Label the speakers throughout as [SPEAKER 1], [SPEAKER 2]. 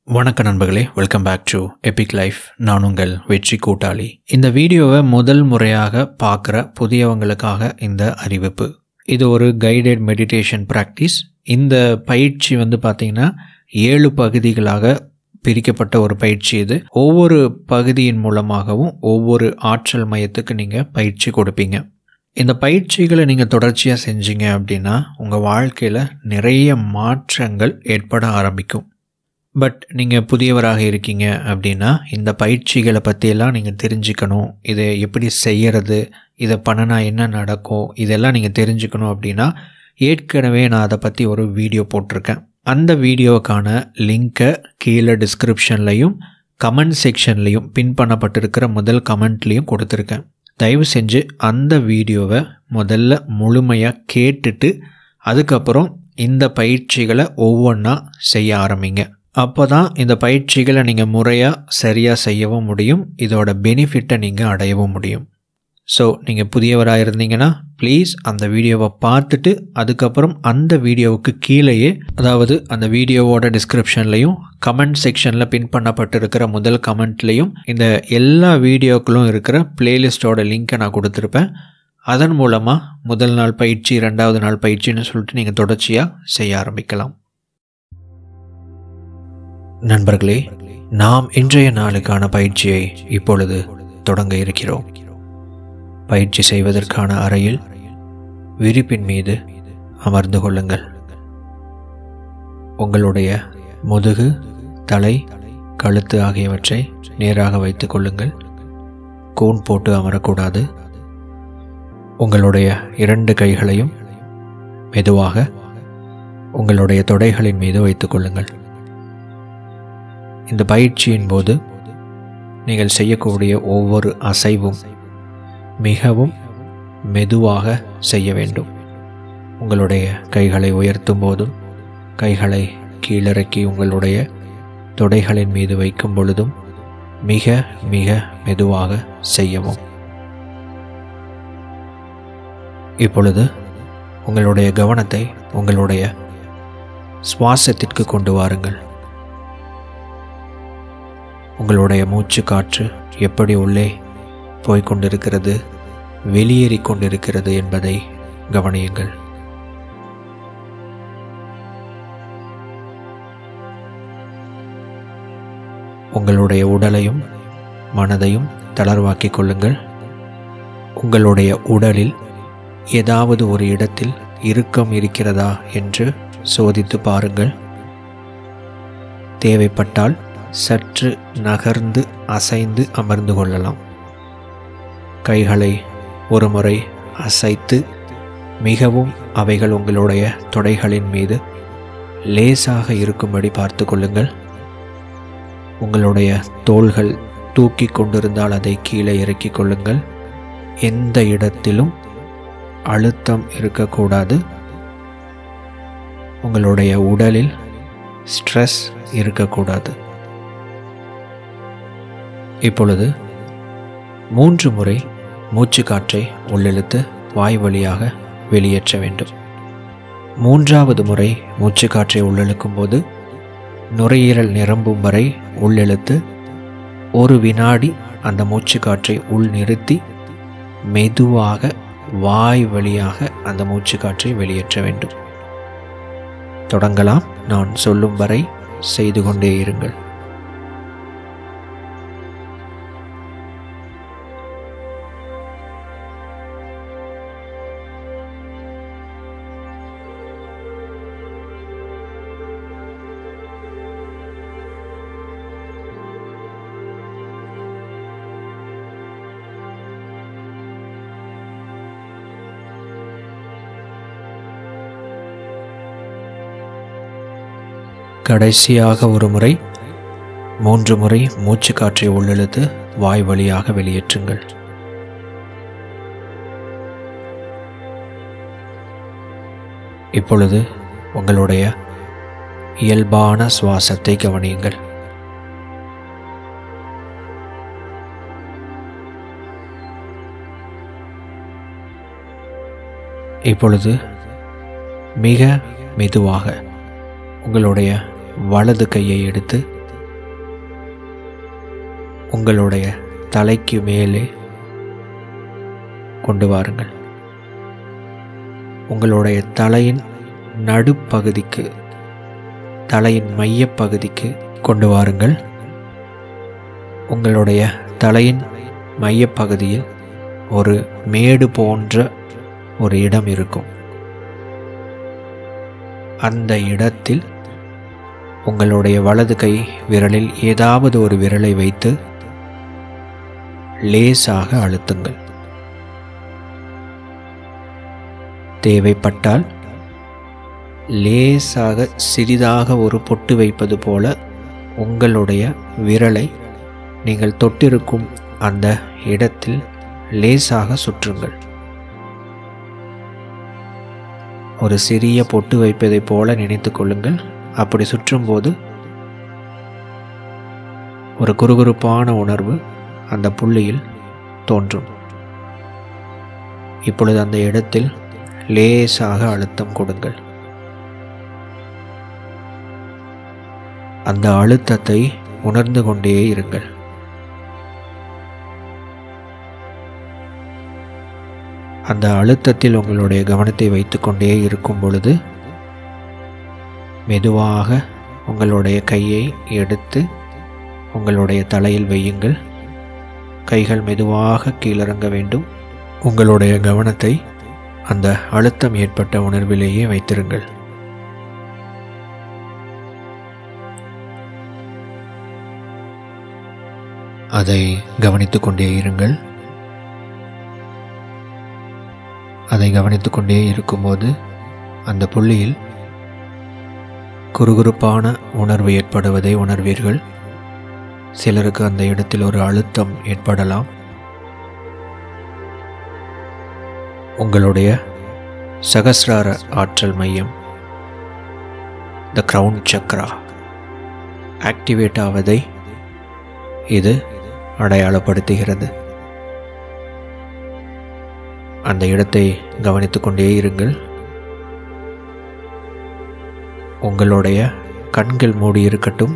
[SPEAKER 1] வணக்க நண்பர்களே, welcome back to Epic Life. நான் உங்கள் வெற்றி கூட்டாளி. இந்த வீடியோவை முதல் முறையாக பார்க்குற புதியவங்களுக்காக இந்த அறிவிப்பு. இது ஒரு கைடட் மெடிடேஷன் ப்ராக்டிஸ். இந்த பயிற்சி பார்த்திங்கன்னா 7 பகுதிகளாக பிரிக்கப்பட்ட ஒரு பயிற்சி. இது ஒவ்வொரு பகுதியின் மூலமாகவும் ஒவ்வொரு ஆற்றல் மையத்துக்கு நீங்கள் பயிற்சி கொடுப்பீங்க. இந்த பயிற்சிகளை நீங்கள் தொடர்ச்சியாக செஞ்சீங்க அப்படின்னா உங்கள் வாழ்க்கையில் நிறைய மாற்றங்கள் ஏற்பட ஆரம்பிக்கும். பட் நீங்கள் புதியவராக இருக்கீங்க அப்படின்னா இந்த பயிற்சிகளை பற்றியெல்லாம் நீங்கள் தெரிஞ்சுக்கணும். இதை எப்படி செய்கிறது, இதை பண்ணினா என்ன நடக்கும், இதெல்லாம் நீங்கள் தெரிஞ்சுக்கணும் அப்படின்னா ஏற்கனவே நான் அதை பற்றி ஒரு வீடியோ போட்டிருக்கேன். அந்த வீடியோவுக்கான லிங்க்கை கீழே டிஸ்கிரிப்ஷன்லையும் கமெண்ட் செக்ஷன்லையும் பின் பண்ணப்பட்டிருக்கிற முதல் கமெண்ட்லேயும் கொடுத்துருக்கேன். தயவு செஞ்சு அந்த வீடியோவை முதல்ல முழுமையாக கேட்டுட்டு அதுக்கப்புறம் இந்த பயிற்சிகளை ஒவ்வொன்றா செய்ய ஆரம்பிங்க. அப்போ தான் இந்த பயிற்சிகளை நீங்கள் முறையாக சரியாக செய்யவும் முடியும், இதோட பெனிஃபிட்டை நீங்கள் அடையவும் முடியும். ஸோ நீங்கள் புதியவராக இருந்தீங்கன்னா ப்ளீஸ் அந்த வீடியோவை பார்த்துட்டு அதுக்கப்புறம் அந்த வீடியோவுக்கு கீழேயே, அதாவது அந்த வீடியோவோட டிஸ்கிரிப்ஷன்லையும் கமெண்ட் செக்ஷனில் பின் பண்ணப்பட்டிருக்கிற முதல் கமெண்ட்லேயும் இந்த எல்லா வீடியோக்களும் இருக்கிற பிளேலிஸ்ட்டோட லிங்க்கை நான் கொடுத்துருப்பேன். அதன் மூலமாக முதல் நாள் பயிற்சி, 2வது நாள் பயிற்சின்னு சொல்லிட்டு நீங்கள் தொடர்ச்சியாக செய்ய ஆரம்பிக்கலாம். நண்பர்களே, நாம் இன்றைய நாளுக்கான பயிற்சியை இப்பொழுது தொடங்க இருக்கிறோம். பயிற்சி செய்வதற்கான அறையில் விரிப்பின் மீது அமர்ந்து கொள்ளுங்கள். உங்களுடைய முதுகு, தலை, கழுத்து ஆகியவற்றை நேராக வைத்துக் கொள்ளுங்கள். கூன் போட்டு அமரக்கூடாது. உங்களுடைய 2 கைகளையும் மெதுவாக உங்களுடைய தொடைகளின் மீது வைத்துக் கொள்ளுங்கள். இந்த பயிற்சியின் போது நீங்கள் செய்யக்கூடிய ஒவ்வொரு அசைவும் மிகவும் மெதுவாக செய்ய வேண்டும். உங்களுடைய கைகளை உயர்த்தும் போதும் கைகளை கீழிறக்கி உங்களுடைய தொடைகளின் மீது வைக்கும் பொழுதும் மிக மிக மெதுவாக செய்யவும். இப்பொழுது உங்களுடைய கவனத்தை உங்களுடைய சுவாசத்திற்கு கொண்டு வாருங்கள். உங்களுடைய மூச்சு காற்று எப்படி உள்ளே போய்கொண்டிருக்கிறது, வெளியேறி கொண்டிருக்கிறது என்பதை கவனியுங்கள். உங்களுடைய உடலையும் மனதையும் தளர்வாக்கிக் கொள்ளுங்கள். உங்களுடைய உடலில் ஏதாவது ஒரு இடத்தில் இறுக்கம் இருக்கிறதா என்று சோதித்து பாருங்கள். தேவைப்பட்டால் சற்று நகர்ந்து அசைந்து அமர்ந்து கொள்ளலாம். கைகளை ஒரு முறை அசைத்து மிகவும் அவைகள் உங்களுடைய தொடைகளின் மீது லேசாக இருக்கும்படி பார்த்து கொள்ளுங்கள். உங்களுடைய தோள்கள் தூக்கி கொண்டிருந்தால் அதை கீழே இறக்கிக் கொள்ளுங்கள். எந்த இடத்திலும் அழுத்தம் இருக்கக்கூடாது. உங்களுடைய உடலில் ஸ்ட்ரெஸ் இருக்கக்கூடாது. இப்பொழுது 3 முறை மூச்சு காற்றை உள்ளிழுத்து வாய் வழியாக வெளியேற்ற வேண்டும். 3வது முறை மூச்சு காற்றை உள்ளிழுக்கும் போது நுரையீரல் நிரம்பும் வரை உள்ளிழுத்து 1 வினாடி அந்த மூச்சு காற்றை உள் நிறுத்தி மெதுவாக வாய் வழியாக அந்த மூச்சு காற்றை வெளியேற்ற வேண்டும். தொடங்கலாம். நான் சொல்லும் வரை செய்து கொண்டே இருங்கள். கடைசியாக ஒரு முறை 3 முறை மூச்சு காற்றை உள்ளிழுத்து வாய் வழியாக வெளியேற்றுங்கள். இப்பொழுது உங்களுடைய இயல்பான சுவாசத்தை கவனியுங்கள். இப்பொழுது மிக மெதுவாக உங்களுடைய வலது கையை எடுத்து உங்களுடைய தலைக்கு மேலே கொண்டு வாருங்கள். உங்களுடைய தலையின் நடுப்பகுதிக்கு, தலையின் மையப்பகுதிக்கு கொண்டு வாருங்கள். உங்களுடைய தலையின் மையப்பகுதியில் ஒரு மேடு போன்ற ஒரு இடம் இருக்கும். அந்த இடத்தில் உங்களுடைய வலது கை விரலில் ஏதாவது ஒரு விரலை வைத்து லேசாக அழுத்துங்கள். தேவைப்பட்டால் லேசாக சிறிதாக ஒரு பொட்டு வைப்பது போல உங்களுடைய விரலை நீங்கள் தொட்டிருக்கும் அந்த இடத்தில் லேசாக சுற்றுங்கள். ஒரு சிறிய பொட்டு வைப்பதைப் போல நினைத்து கொள்ளுங்கள். அப்படி சுற்றும்போது ஒரு குறுகுறுப்பான உணர்வு அந்த புள்ளியில் தோன்றும். இப்பொழுது அந்த இடத்தில் லேசாக அழுத்தம் கொடுங்கள். அந்த அழுத்தத்தை உணர்ந்து கொண்டே இருங்கள். அந்த அழுத்தத்தில் உங்களுடைய கவனத்தை வைத்துக்கொண்டே இருக்கும் பொழுது மெதுவாக உங்களுடைய கையை எடுத்து உங்களுடைய தலையில் வையுங்கள். கைகள் மெதுவாக கீழிறங்க வேண்டும். உங்களுடைய கவனத்தை அந்த அழுத்தம் ஏற்பட்ட உணர்விலேயே வைத்திருங்கள். அதை கவனித்துக் கொண்டே இருங்கள். அதை கவனித்துக் கொண்டே இருக்கும்போது அந்த புள்ளியில் குறுகுறுப்பான உணர்வு ஏற்படுவதை உணர்வீர்கள். சிலருக்கு அந்த இடத்தில் ஒரு அழுத்தம் ஏற்படலாம். உங்களுடைய சகஸ்ரார ஆற்றல் மையம், த கிரவுன் சக்ரா, ஆக்டிவேட் ஆவதை இது அடையாளப்படுத்துகிறது. அந்த இடத்தை கவனித்துக் கொண்டே இருங்கள். உங்களுடைய கண்கள் மூடி இருக்கட்டும்.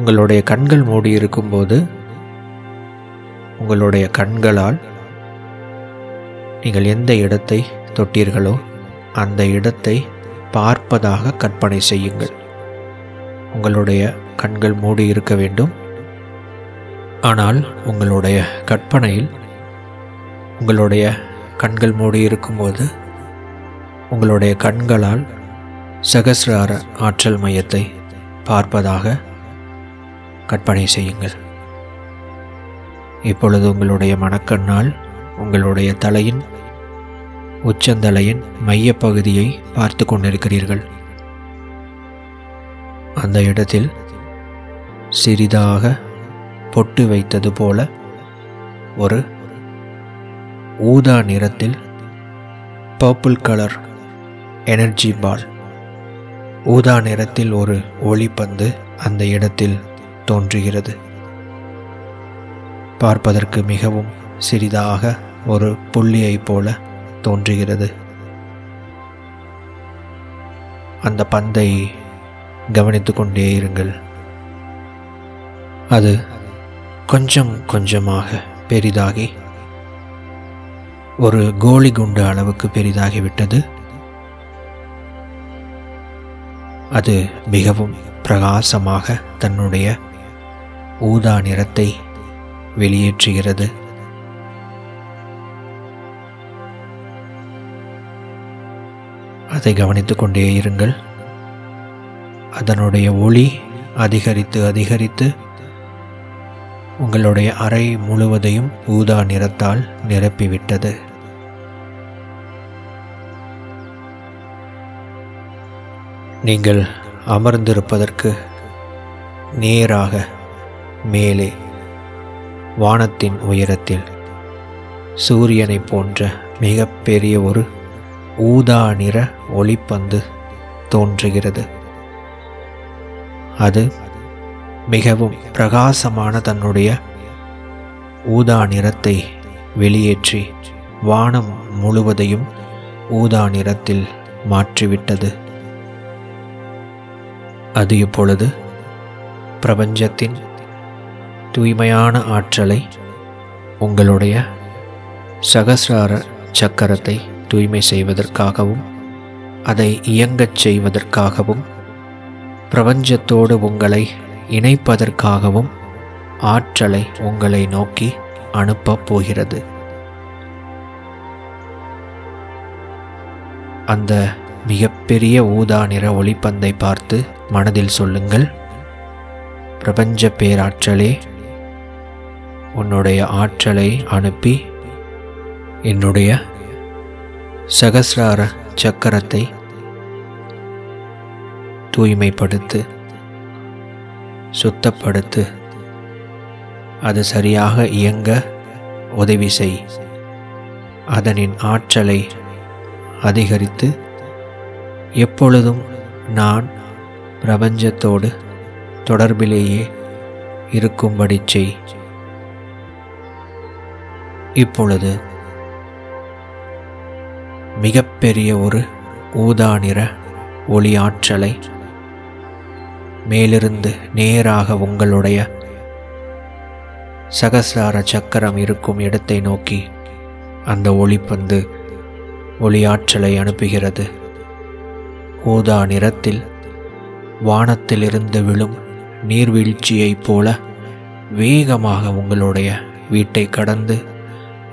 [SPEAKER 1] உங்களுடைய கண்கள் மூடி இருக்கும்போது உங்களுடைய கண்களால் நீங்கள் எந்த இடத்தை தொட்டீர்களோ அந்த இடத்தை பார்ப்பதாக கற்பனை செய்யுங்கள். உங்களுடைய கண்கள் மூடி இருக்க வேண்டும். ஆனால் உங்களுடைய கற்பனையில் உங்களுடைய கண்கள் மூடி இருக்கும்போது உங்களுடைய கண்களால் சகஸ்ரார ஆற்றல் மையத்தை பார்ப்பதாக கற்பனை செய்யுங்கள். இப்பொழுது உங்களுடைய மனக்கண்ணால் உங்களுடைய தலையின் உச்சந்தலையின் மையப்பகுதியை பார்த்து கொண்டிருக்கிறீர்கள். அந்த இடத்தில் சிறிதாக பொட்டு வைத்தது போல ஒரு ஊதா நிறத்தில் பர்பிள் கலர் எனர்ஜி பால், ஊதா நிறத்தில் ஒரு ஒளிப்பந்து அந்த இடத்தில் தோன்றுகிறது. பார்ப்பதற்கு மிகவும் சிறிதாக ஒரு புள்ளியை போல தோன்றுகிறது. அந்த பந்தை கவனித்துக் கொண்டே இருங்கள். அது கொஞ்சம் கொஞ்சமாக பெரிதாகி ஒரு கோலி குண்டு அளவுக்கு பெரிதாகிவிட்டது. அது மிகவும் பிரகாசமாக தன்னுடைய ஊதா நிறத்தை வெளியேற்றுகிறது. அதை கவனித்துக் கொண்டே இருங்கள். அதனுடைய ஒளி அதிகரித்து அதிகரித்து உங்களுடைய அறை முழுவதையும் ஊதா நிறத்தால் நிரப்பிவிட்டது. நீங்கள் அமர்ந்திருப்பதற்கு நேராக மேலே வானத்தின் உயரத்தில் சூரியனை போன்ற மிகப்பெரிய ஒரு ஊதா நிற ஒளிப்பந்து தோன்றுகிறது. அது மிகவும் பிரகாசமான தன்னுடைய ஊதா நிறத்தை வெளியேற்றி வானம் முழுவதையும் ஊதா நிறத்தில் மாற்றிவிட்டது. அது இப்பொழுது பிரபஞ்சத்தின் தூய்மையான ஆற்றலை உங்களுடைய சகஸ்ரார சக்கரத்தை தூய்மை செய்வதற்காகவும் அதை இயங்கச் செய்வதற்காகவும் பிரபஞ்சத்தோடு உங்களை இணைப்பதற்காகவும் ஆற்றலை உங்களை நோக்கி அனுப்பப் போகிறது. அந்த மிகப்பெரிய ஊதா நிற ஒளிப்பந்தை பார்த்து மனதில் சொல்லுங்கள், பிரபஞ்ச பேராற்றலே, உன்னுடைய ஆற்றலை அனுப்பி என்னுடைய சகஸ்ரார சக்கரத்தை தூய்மைப்படுத்து, சுத்தப்படுத்து, அது சரியாக இயங்க உதவி செய். அதனின் ஆற்றலை அதிகரித்து எப்பொழுதும் நான் பிரபஞ்சத்தோடு தொடர்பிலேயே இருக்கும்படி செய். இப்பொழுது மிகப்பெரிய ஒரு ஊதா நிற ஒளி ஆற்றலை மேலிருந்து நேராக உங்களுடைய சகஸ்ரார சக்கரம் இருக்கும் இடத்தை நோக்கி அந்த ஒளிப்பந்து ஒளி ஆற்றலை அனுப்புகிறது. ஊதா நிறத்தில் வானத்திலிருந்து விழும் நீர்வீழ்ச்சியைப் போல வேகமாக உங்களுடைய வீட்டை கடந்து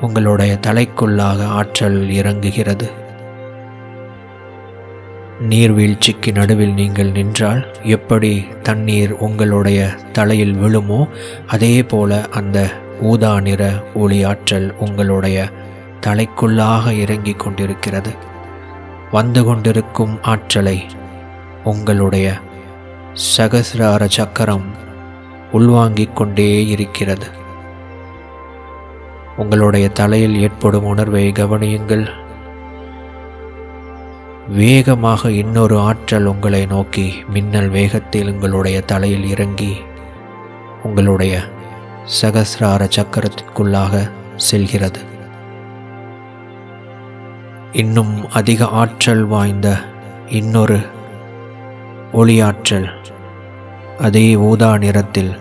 [SPEAKER 1] உங்களுடைய தலைக்குள்ளாக ஆற்றல் இறங்குகிறது. நீர்வீழ்ச்சிக்கு நடுவில் நீங்கள் நின்றால் எப்படி தண்ணீர் உங்களுடைய தலையில் விழுமோ அதே போல அந்த ஊதா நிற ஒளி ஆற்றல் உங்களுடைய தலைக்குள்ளாக இறங்கிக் கொண்டிருக்கிறது. வந்து கொண்டிருக்கும் ஆற்றலை உங்களுடைய சகஸ்ரார சக்கரம் உள்வாங்கிக் கொண்டே இருக்கிறது. உங்களுடைய தலையில் ஏற்படும் உணர்வை கவனியுங்கள். வேகமாக இன்னொரு ஆற்றல் உங்களை நோக்கி மின்னல் வேகத்தில் உங்களுடைய தலையில் இறங்கி உங்களுடைய சகஸ்ரார சக்கரத்திற்குள்ளாக செல்கிறது. இன்னும் அதிக ஆற்றல் வாய்ந்த இன்னொரு ஒளியாற்றல் அதே ஊதா நிறத்தில்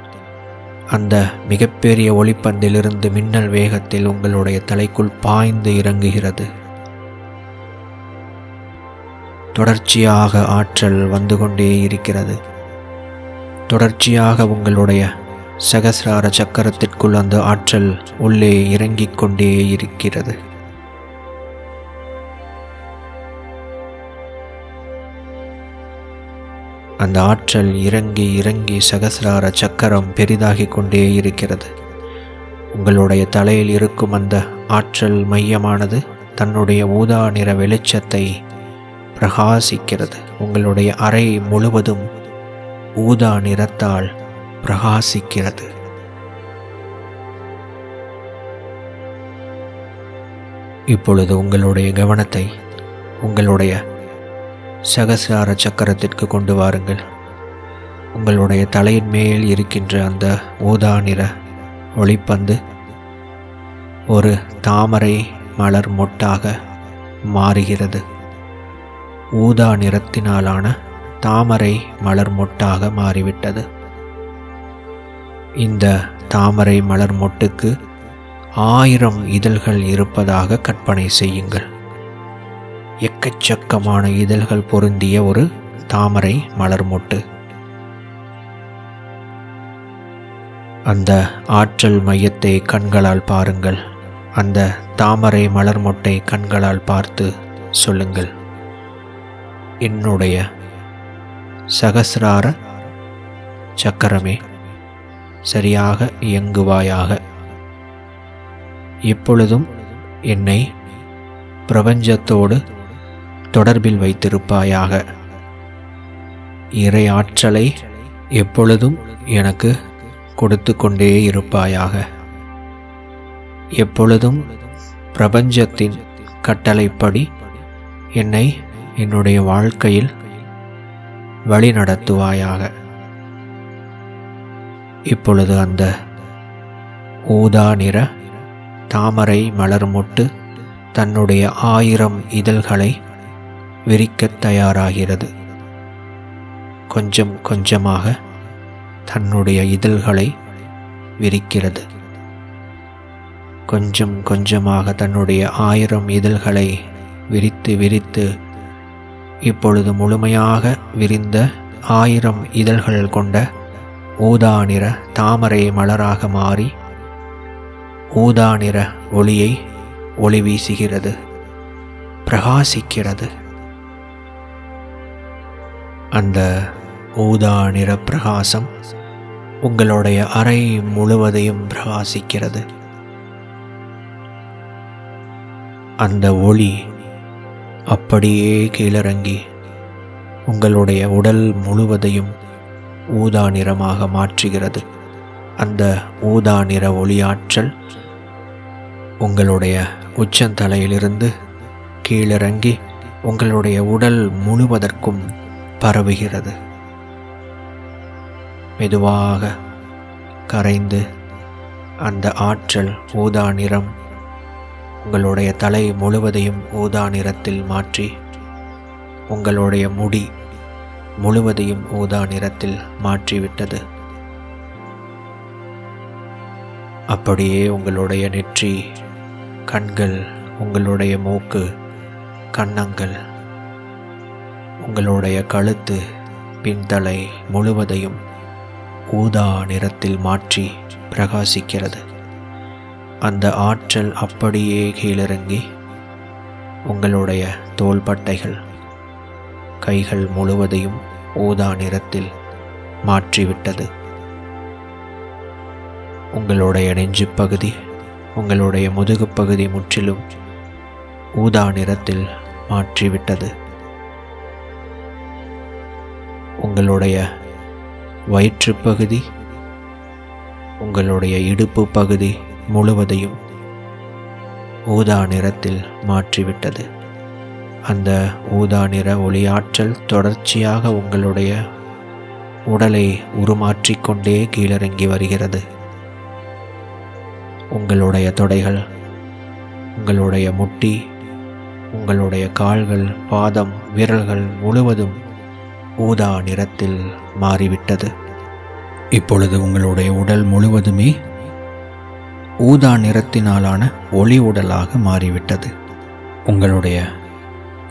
[SPEAKER 1] அந்த மிகப்பெரிய ஒளிப்பந்திலிருந்து மின்னல் வேகத்தில் உங்களுடைய தலைக்குள் பாய்ந்து இறங்குகிறது. தொடர்ச்சியாக ஆற்றல் வந்து கொண்டே இருக்கிறது. தொடர்ச்சியாக உங்களுடைய சகஸ்ரார சக்கரத்திற்குள் அந்த ஆற்றல் உள்ளே இறங்கிக் கொண்டே இருக்கிறது. அந்த ஆற்றல் இறங்கி இறங்கி சகஸ்ரார சக்கரம் பெரிதாகிக் கொண்டே இருக்கிறது. உங்களுடைய தலையில் இருக்கும் அந்த ஆற்றல் மையமானது தன்னுடைய ஊதா நிற வெளிச்சத்தை பிரகாசிக்கிறது. உங்களுடைய அறை முழுவதும் ஊதா நிறத்தால் பிரகாசிக்கிறது. இப்பொழுது உங்களுடைய கவனத்தை உங்களுடைய சகஸ்ரார சக்கரத்திற்கு கொண்டு வாருங்கள். உங்களுடைய தலையின் மேல் இருக்கின்ற அந்த ஊதா நிற ஒளிப்பந்து ஒரு தாமரை மலர் மொட்டாக மாறுகிறது. ஊதா நிறத்தினாலான தாமரை மலர் மொட்டாக மாறிவிட்டது. இந்த தாமரை மலர் மொட்டுக்கு 1000 இதழ்கள் இருப்பதாக கற்பனை செய்யுங்கள். எக்கச்சக்கமான இதழ்கள் பொருந்திய ஒரு தாமரை மலர் மொட்டு. அந்த ஆற்றல் மையத்தை கண்களால் பாருங்கள். அந்த தாமரை மலர் மொட்டை கண்களால் பார்த்து சொல்லுங்கள், என்னுடைய சகஸ்ரார சக்கரமே, சரியாக இயங்குவாயாக. எப்பொழுதும் என்னை பிரபஞ்சத்தோடு தொடர்பில் வைத்திருப்பாயாக. இறை ஆற்றலை எப்பொழுதும் எனக்கு கொடுத்து கொண்டே இருப்பாயாக. எப்பொழுதும் பிரபஞ்சத்தின் கட்டளைப்படி என்னை என்னுடைய வாழ்க்கையில் வழி நடத்துவாயாக. இப்பொழுது அந்த ஊதா நிற தாமரை மலர் மொட்டு தன்னுடைய 1000 இதழ்களை விரிக்கத் தயாராகிறது. கொஞ்சம் கொஞ்சமாக தன்னுடைய இதழ்களை விரிக்கிறது. கொஞ்சம் கொஞ்சமாக தன்னுடைய 1000 இதழ்களை விரித்து விரித்து இப்பொழுது முழுமையாக விரிந்த 1000 இதழ்கள் கொண்ட ஊதா நிற தாமரை மலராக மாறி ஊதா நிற ஒளியை ஒளி வீசுகிறது, பிரகாசிக்கிறது. அந்த ஊதா நிற பிரகாசம் உங்களுடைய அறை முழுவதையும் பிரகாசிக்கிறது. அந்த ஒளி அப்படியே கீழிறங்கி உங்களுடைய உடல் முழுவதையும் ஊதா நிறமாக மாற்றுகிறது. அந்த ஊதா நிற ஒளியாற்றல் உங்களுடைய உச்சந்தலையிலிருந்து கீழிறங்கி உங்களுடைய உடல் முழுவதற்கும் பரவுகிறது. மெதுவாக கரைந்து அந்த ஆற்றல் ஊதா நிறம் உங்களுடைய தலை முழுவதையும் ஊதா நிறத்தில் மாற்றி உங்களுடைய முடி முழுவதையும் ஊதா நிறத்தில் மாற்றிவிட்டது. அப்படியே உங்களுடைய நெற்றி, கண்கள், உங்களுடைய மூக்கு, கன்னங்கள், உங்களுடைய கழுத்து, பின்தலை முழுவதையும் ஊதா நிறத்தில் மாற்றி பிரகாசிக்கிறது. அந்த ஆற்றல் அப்படியே கீழிறங்கி உங்களுடைய தோள்பட்டைகள், கைகள் முழுவதையும் ஊதா நிறத்தில் மாற்றிவிட்டது. உங்களுடைய நெஞ்சு பகுதி, உங்களுடைய முதுகு பகுதி முற்றிலும் ஊதா நிறத்தில் மாற்றிவிட்டது. உங்களுடைய வயிற்றுப்பகுதி, உங்களுடைய இடுப்பு பகுதி முழுவதையும் ஊதா நிறத்தில் மாற்றிவிட்டது. அந்த ஊதா நிற ஒளியாற்றல் தொடர்ச்சியாக உங்களுடைய உடலை உருமாற்றிக்கொண்டே கீழிறங்கி வருகிறது. உங்களுடைய தொடைகள், உங்களுடைய முட்டி, உங்களுடைய கால்கள், பாதம், விரல்கள் முழுவதும் ஊதா நிறத்தில் மாறிவிட்டது. இப்பொழுது உங்களுடைய உடல் முழுவதுமே ஊதா நிறத்தினாலான ஒளி உடலாக மாறிவிட்டது. உங்களுடைய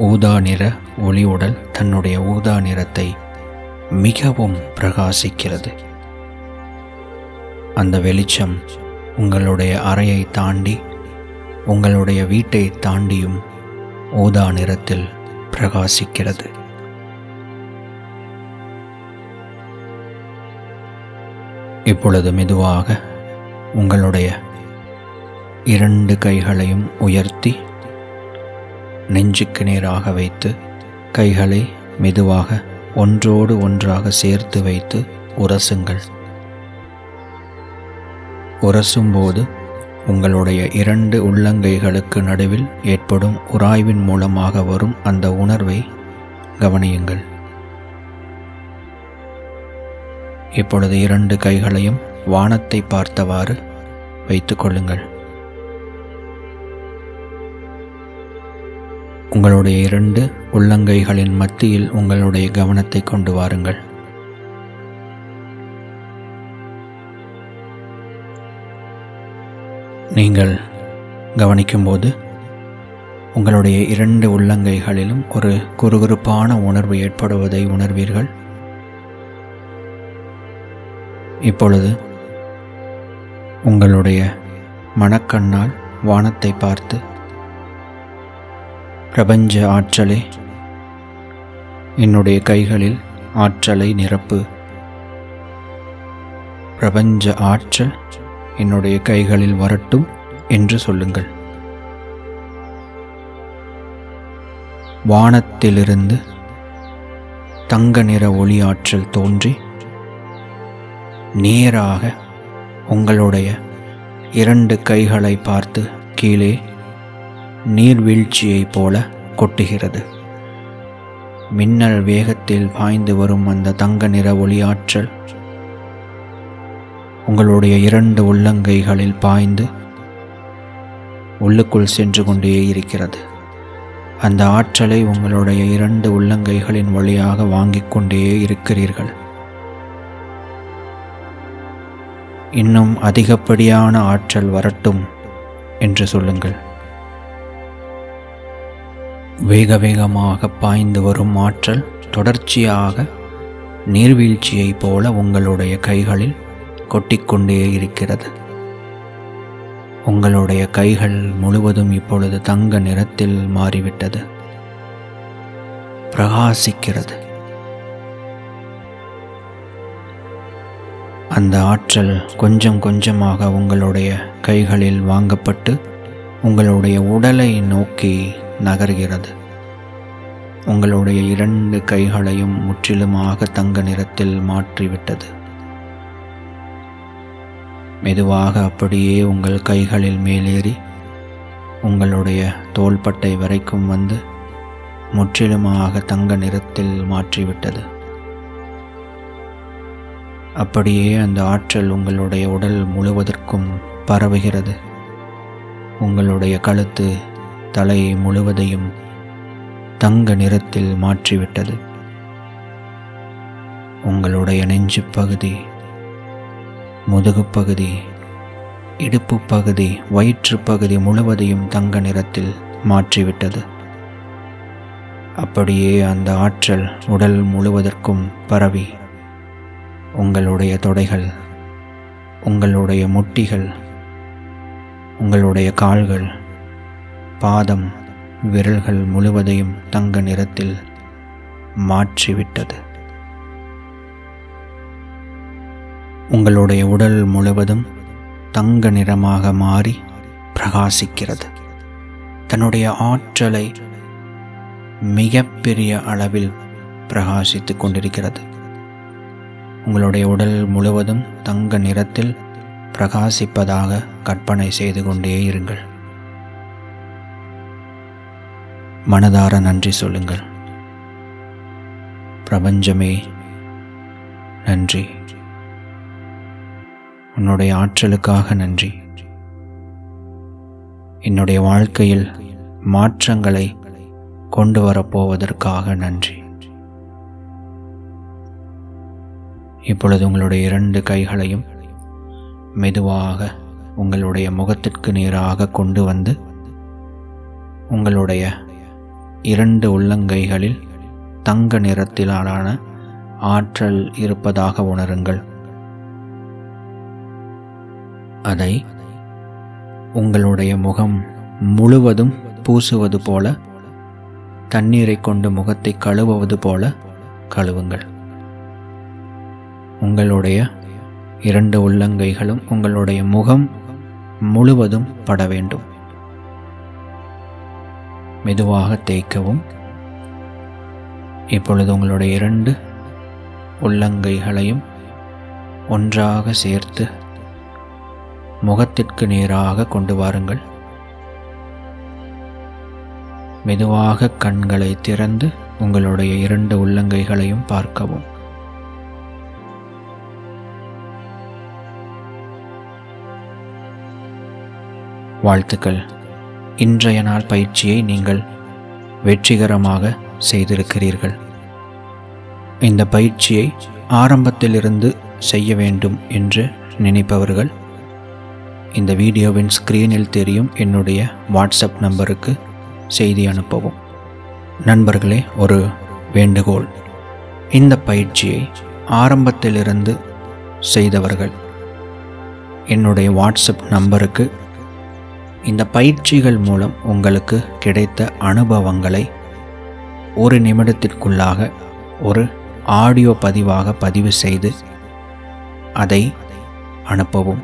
[SPEAKER 1] ஊதா நிற ஒளி உடல் தன்னுடைய ஊதா நிறத்தை மிகவும் பிரகாசிக்கிறது. அந்த வெளிச்சம் உங்களுடைய அறையை தாண்டி, உங்களுடைய வீட்டை தாண்டியும் ஊதா நிறத்தில் பிரகாசிக்கிறது. இப்பொழுது மெதுவாக உங்களுடைய 2 கைகளையும் உயர்த்தி நெஞ்சுக்கு நேராக வைத்து கைகளை மெதுவாக ஒன்றோடு ஒன்றாக சேர்த்து வைத்து உரசுங்கள். உரசும்போது உங்களுடைய 2 உள்ளங்கைகளுக்கு நடுவில் ஏற்படும் உராய்வின் மூலமாக வரும் அந்த உணர்வை கவனியுங்கள். இப்பொழுது 2 கைகளையும் வானத்தை பார்த்தவாறு வைத்துக் கொள்ளுங்கள். உங்களுடைய 2 உள்ளங்கைகளின் மத்தியில் உங்களுடைய கவனத்தை கொண்டு வாருங்கள். நீங்கள் கவனிக்கும்போது உங்களுடைய 2 உள்ளங்கைகளிலும் ஒரு குறுகுறுப்பான உணர்வு ஏற்படுவதை உணர்வீர்கள். இப்பொழுது உங்களுடைய மனக்கண்ணால் வானத்தை பார்த்து, பிரபஞ்ச ஆற்றலே, என்னுடைய கைகளில் ஆற்றலை நிரப்பு. பிரபஞ்ச ஆற்றல் என்னுடைய கைகளில் வரட்டும் என்று சொல்லுங்கள். வானத்திலிருந்து தங்க நிற ஒளி ஆற்றல் தோன்றி நேராக உங்களுடைய 2 கைகளை பார்த்து கீழே நீர்வீழ்ச்சியைப் போல கொட்டுகிறது. மின்னல் வேகத்தில் பாய்ந்து வரும் அந்த தங்க நிற ஒளியாற்றல் உங்களுடைய 2 உள்ளங்கைகளில் பாய்ந்து உள்ளுக்குள் சென்று கொண்டே இருக்கிறது. அந்த ஆற்றலை உங்களுடைய 2 உள்ளங்கைகளின் வழியாக வாங்கிக் கொண்டே இருக்கிறீர்கள். இன்னும் அதிகப்படியான ஆற்றல் வரட்டும் என்று சொல்லுங்கள். வேக வேகமாக பாய்ந்து வரும் ஆற்றல் தொடர்ச்சியாக நீர்வீழ்ச்சியைப் போல உங்களுடைய கைகளில் கொட்டிக்கொண்டே இருக்கிறது. உங்களுடைய கைகள் முழுவதும் இப்பொழுது தங்க நிறத்தில் மாறிவிட்டது, பிரகாசிக்கிறது. அந்த ஆற்றல் கொஞ்சம் கொஞ்சமாக உங்களுடைய கைகளில் வாங்கப்பட்டு உங்களுடைய உடலை நோக்கி நகர்கிறது. உங்களுடைய 2 கைகளையும் முற்றிலுமாக தங்க நிறத்தில் மாற்றிவிட்டது. மெதுவாக அப்படியே உங்கள் கைகளில் மேலேறி உங்களுடைய தோள்பட்டை வரைக்கும் வந்து முற்றிலுமாக தங்க நிறத்தில் மாற்றிவிட்டது. அப்படியே அந்த ஆற்றல் உங்களுடைய உடல் முழுவதற்கும் பரவுகிறது. உங்களுடைய கழுத்து, தலை முழுவதையும் தங்க நிறத்தில் மாற்றிவிட்டது. உங்களுடைய நெஞ்சு பகுதி, முதுகு பகுதி, இடுப்பு பகுதி, வயிற்று பகுதி முழுவதையும் தங்க நிறத்தில் மாற்றிவிட்டது. அப்படியே அந்த ஆற்றல் உடல் முழுவதற்கும் பரவி உங்களுடைய தொடைகள், உங்களுடைய முட்டிகள், உங்களுடைய கால்கள், பாதம், விரல்கள் முழுவதையும் தங்க நிறத்தில் மாற்றிவிட்டது. உங்களுடைய உடல் முழுவதும் தங்க நிறமாக மாறி பிரகாசிக்கிறது. தன்னுடைய ஆற்றலை மிகப்பெரிய அளவில் பிரகாசித்துக் கொண்டிருக்கிறது. உங்களுடைய உடல் முழுவதும் தங்க நிறத்தில் பிரகாசிப்பதாக கற்பனை செய்து கொண்டே இருங்கள். மனதார நன்றி சொல்லுங்கள். பிரபஞ்சமே நன்றி, உன்னுடைய ஆற்றலுக்காக நன்றி, என்னுடைய வாழ்க்கையில் மாற்றங்களை கொண்டு வரப்போவதற்காக நன்றி. இப்பொழுது உங்களுடைய 2 கைகளையும் மெதுவாக உங்களுடைய முகத்திற்கு நேராக கொண்டு வந்து உங்களுடைய 2 உள்ளங்கைகளில் தங்க நிறத்திலான ஆற்றல் இருப்பதாக உணருங்கள். அதை உங்களுடைய முகம் முழுவதும் பூசுவது போல, தண்ணீரை கொண்டு முகத்தை கழுவுவது போல கழுவுங்கள். உங்களுடைய 2 உள்ளங்கைகளும் உங்களுடைய முகம் முழுவதும் பட வேண்டும். மெதுவாக தேய்க்கவும். இப்பொழுது உங்களுடைய 2 உள்ளங்கைகளையும் ஒன்றாக சேர்த்து முகத்திற்கு நேராக கொண்டு வாருங்கள். மெதுவாக கண்களை திறந்து உங்களுடைய 2 உள்ளங்கைகளையும் பார்க்கவும். வாழ்த்துக்கள். இன்றைய நாள் பயிற்சியை நீங்கள் வெற்றிகரமாக செய்திருக்கிறீர்கள். இந்த பயிற்சியை ஆரம்பத்திலிருந்து செய்ய வேண்டும் என்று நினைப்பவர்கள் இந்த வீடியோவின் ஸ்கிரீனில் தெரியும் என்னுடைய வாட்ஸ்அப் நம்பருக்கு செய்தி அனுப்பவும். நண்பர்களே, ஒரு வேண்டுகோள். இந்த பயிற்சியை ஆரம்பத்திலிருந்து செய்தவர்கள் என்னுடைய வாட்ஸ்அப் நம்பருக்கு இந்த பயிற்சிகள் மூலம் உங்களுக்கு கிடைத்த அனுபவங்களை 1 நிமிடத்திற்குள்ளாக ஒரு ஆடியோ பதிவாக பதிவு செய்து அதை அனுப்பவும்.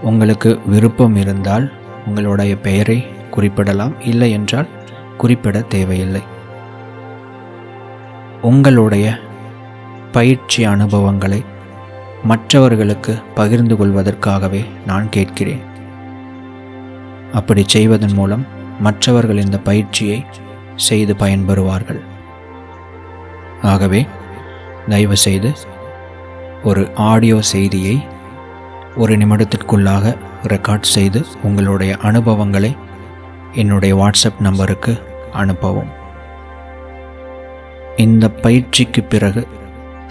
[SPEAKER 1] உங்களுக்கு விருப்பம் இருந்தால் உங்களுடைய பெயரை குறிப்பிடலாம், இல்லை என்றால் குறிப்பிட தேவையில்லை. உங்களுடைய பயிற்சி அனுபவங்களை மற்றவர்களுக்கு பகிர்ந்து கொள்வதற்காகவே நான் கேட்கிறேன். அப்படி செய்வதன் மூலம் மற்றவர்கள் இந்த பயிற்சியை செய்து பயன்பெறுவார்கள். ஆகவே தயவு செய்து ஒரு ஆடியோ செய்தியை 1 நிமிடத்திற்குள்ளாக ரெக்கார்ட் செய்து உங்களுடைய அனுபவங்களை என்னுடைய வாட்ஸ்அப் நம்பருக்கு அனுப்பவும். இந்த பயிற்சிக்கு பிறகு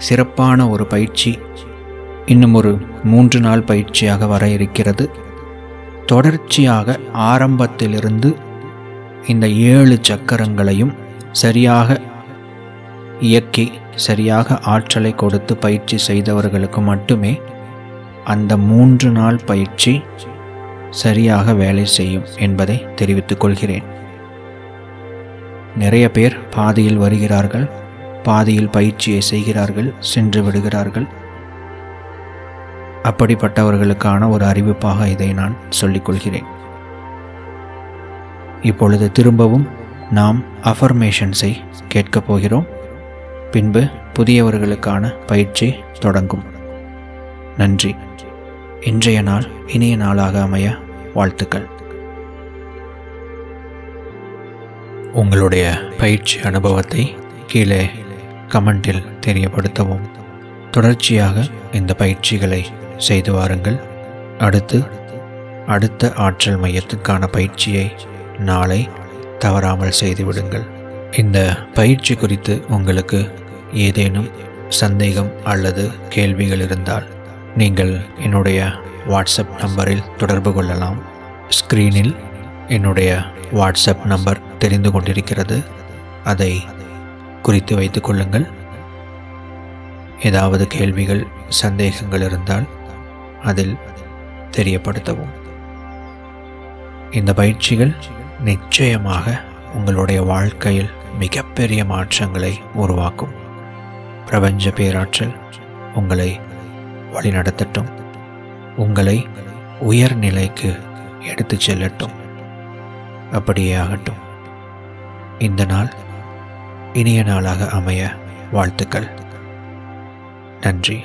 [SPEAKER 1] சிறப்பான ஒரு பயிற்சி இன்னும் ஒரு 3 நாள் பயிற்சியாக வர இருக்கிறது. தொடர்ச்சியாக ஆரம்பத்திலிருந்து இந்த 7 சக்கரங்களையும் சரியாக இயக்கி சரியாக ஆற்றலை கொடுத்து பயிற்சி செய்தவர்களுக்கு மட்டுமே அந்த 3 நாள் பயிற்சி சரியாக வேலை செய்யும் என்பதை தெரிவித்துக் கொள்கிறேன். நிறைய பேர் பாதியில் வருகிறார்கள், பாதியில் பயிற்சியை செய்கிறார்கள், சென்று விடுகிறார்கள். அப்படிப்பட்டவர்களுக்கான ஒரு அறிவிப்பாக இதை நான் சொல்லிக்கொள்கிறேன். இப்பொழுது திரும்பவும் நாம் அஃபர்மேஷன்ஸை கேட்கப் போகிறோம். பின்பு புதியவர்களுக்கான பயிற்சி தொடங்கும். நன்றி. இன்றைய நாள் இனிய நாளாக அமைய வாழ்த்துக்கள். உங்களுடைய பயிற்சி அனுபவத்தை கீழே கமெண்டில் தெரியப்படுத்தவும். தொடர்ச்சியாக இந்த பயிற்சிகளை செய்து வாருங்கள். அடுத்த ஆற்றல் மையத்துக்கான பயிற்சியை நாளை தவறாமல் செய்துவிடுங்கள். இந்த பயிற்சி குறித்து உங்களுக்கு ஏதேனும் சந்தேகம் அல்லது கேள்விகள் இருந்தால் நீங்கள் என்னுடைய வாட்ஸ்அப் நம்பரில் தொடர்பு கொள்ளலாம். ஸ்க்ரீனில் என்னுடைய வாட்ஸ்அப் நம்பர் தெரிந்து கொண்டிருக்கிறது. அதை குறித்து வைத்துக் கொள்ளுங்கள். ஏதாவது கேள்விகள் சந்தேகங்கள் இருந்தால் அதில் தெரியப்படுத்தவும். இந்த பயிற்சிகள் நிச்சயமாக உங்களுடைய வாழ்க்கையில் மிகப்பெரிய மாற்றங்களை உருவாக்கும். பிரபஞ்ச பேராற்றல் உங்களை வழிநடத்தட்டும், உங்களை உயர்நிலைக்கு எடுத்துச் செல்லட்டும். அப்படியே ஆகட்டும். இந்த நாள் இனிய நாளாக அமைய வாழ்த்துக்கள். நன்றி.